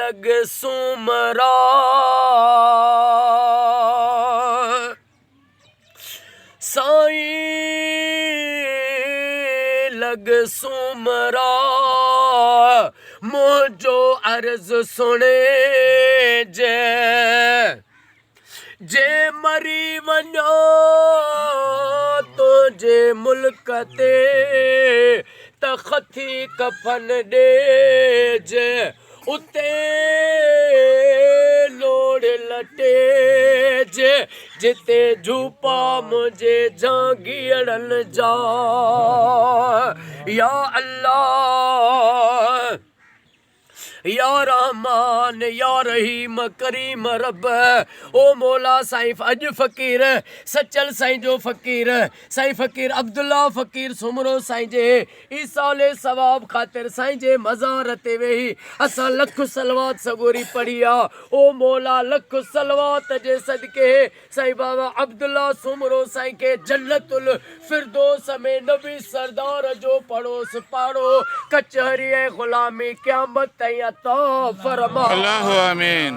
लग सुमरा साईं लग सुमरा मुझो अर्ज सुने जे मरी वञो तो जे मुल्क ते तखती कफन दे जे उते लोड़ लटे जे जिते झूपा मुझे जागीरन जा या अल्लाह या रहमान या रहीम करीम रब ओ मौला साईं अज फ़कीर सचल साईं जो फ़कीर साईं फ़कीर अब्दुल्ला फ़कीर सुमरो साईं जे ईसाले सवाब ख़ातिर साईं जे मज़ार ते वेही असां लख सलवात सगोरी पढ़ी आ ओ मौला लख सलवात जे सदके साईं बाबा अब्दुल्ला सुमरो साईं के जन्नतुल फिरदौस में नबी सरदार जो पड़ोस पाड़ो कचहरी ग़ुलामी क़यामत ताईं अता फरमा अल्लाहु आमीन।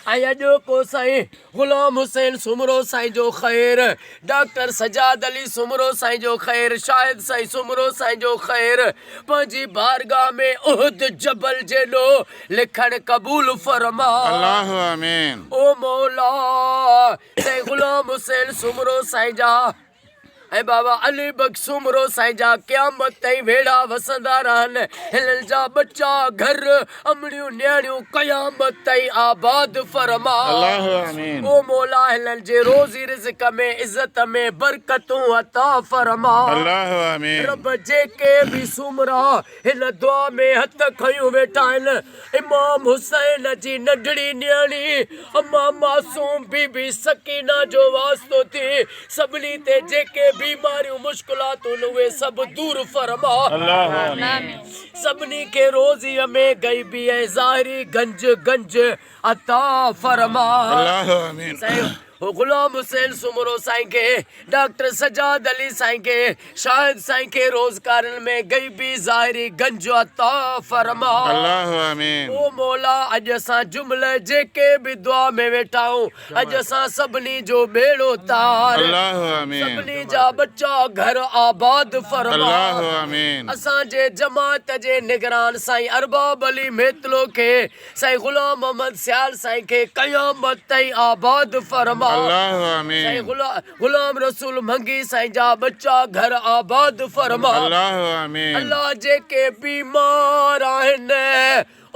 अॼु को साईं ग़ुलाम हुसैन सुमरो साईं जो ख़ैर डॉक्टर सजाद अली सुमरो साईं जो ख़ैर शाहिद साईं सुमरो साईं जो ख़ैर पंहिंजी बारगाह में उहद जबल जेॾो लिखण क़बूल फरमा अल्लाहु आमीन। ओ मौला साईं ग़ुलाम हुसैन सुमरो साईं जा ऐं बाबा अली बख्श सुमरो साईं जा क़यामत ताईं वेड़ा वसंदा रहनि हिननि जा बच्चा घर अमड़ियूं न्याणियूं क़यामत ताईं आबाद फरमा अल्लाहु आमीन। ओ मौला हिननि जे रोज़ी रिज़्क़ में इज़्ज़त में बरकतूं अता फरमा अल्लाहु आमीन। रब जेके भी सुमरा हिन दुआ में हथ खयूं वेठा आहिनि इमाम हुसैन जी नंढड़ी न्याणी अम्मा मासूम बीबी सकीना जो वास्तो थी सभिनी ते जेके बीमारियूं मुश्किलातूं उहे सभु दूर फरमा अल्लाहु आमीन। सभिनी के रोज़ीअ में ग़ैबी ऐं ज़ाहिरी गंज अता फरमा अल्लाहु आमीन। साईं ग़ुलाम हुसैन सुमरो साईं के डॉक्टर सजाद अली साईं के शाहिद साईं के रोज़गारनि में ग़ैबी ज़ाहिरी गंज अता फरमा अल्लाहु आमीन। ओ मौला अॼु असां जुमिले जेके भी दुआ में वेठा आहियूं अॼु असां सभिनी जो बेड़ो तार अल्लाहु आमीन। सभिनी जा बच्चा घर आबाद फरमा अल्लाहु आमीन। असांजे जमात जे निगरान साईं अरबाब अली मेतलो के साईं ग़ुलाम मोहम्मद सियाल साईं के क़यामत ताईं आबाद फरमा अल्लाहु आमीन। साईं ग़ुलाम रसूल मंगी साईं जा बच्चा घर आबाद फरमा अल्लाहु आमीन। अल्लाह जेके बीमार आहिनि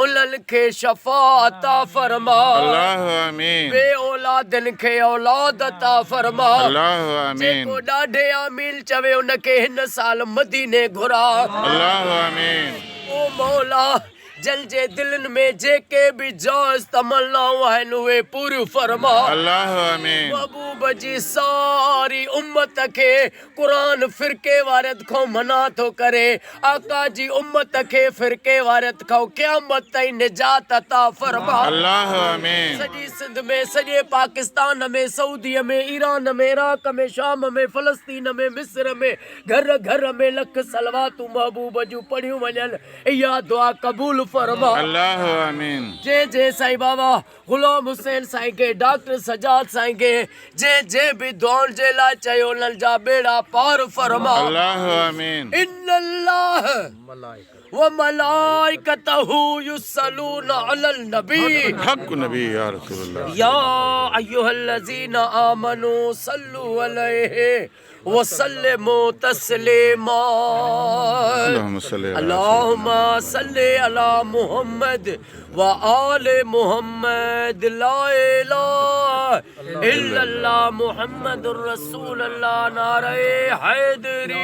उन्हनि खे शफ़ा अता फरमा अल्लाहु आमीन। बे औलादनि खे औलाद अता फरमा अल्लाहु आमीन। जेको ॾाढे आमीन चवे उनखे हिन साल मदीने घुरा अल्लाहु आमीन। ओ मौला जल जे दिलनि में जेके भी जायज़ तमन्नाऊं आहिनि उहे पूरियूं फरमा अल्लाहु आमीन। महबूब जी सारी उम्मत के कुरान फिरके वारत खां मना थो करे आका जी उम्मत के फिरके वारत खां क़यामत ताईं निजात अता फरमा अल्लाहु आमीन। सॼी सिंध में सॼे पाकिस्तान में सऊदीअ में ईरान में इराक में शाम में फ़लस्तीन में मिस्र में घर घर में लख सलवातूं महबूब जूं पढ़ियूं वञनि इहा दुआ क़बूल फरमा अल्लाहु आमीन। जे साईं बाबा ग़ुलाम हुसैन साईं के डॉक्टर सजाद साईं के जे भी दुआउनि जे लाइ चयो उन्हनि जा बेड़ा पार फरमा अल्लाहु आमीन। इन्नल्लाह व मलाइकतहू युसल्लूना अलल नबी हक नबी या रसूलुल्लाह या अय्युहल्लज़ीना आमनू सल्लु अलैहि वसल्लिमू तस्लीमा अल्लाहुम्मा सल्लि अला मुहम्मद व आले मुहम्मद ला इलाहा इल्लल्लाह मुहम्मदुर रसूलुल्लाह नारे हैदरी।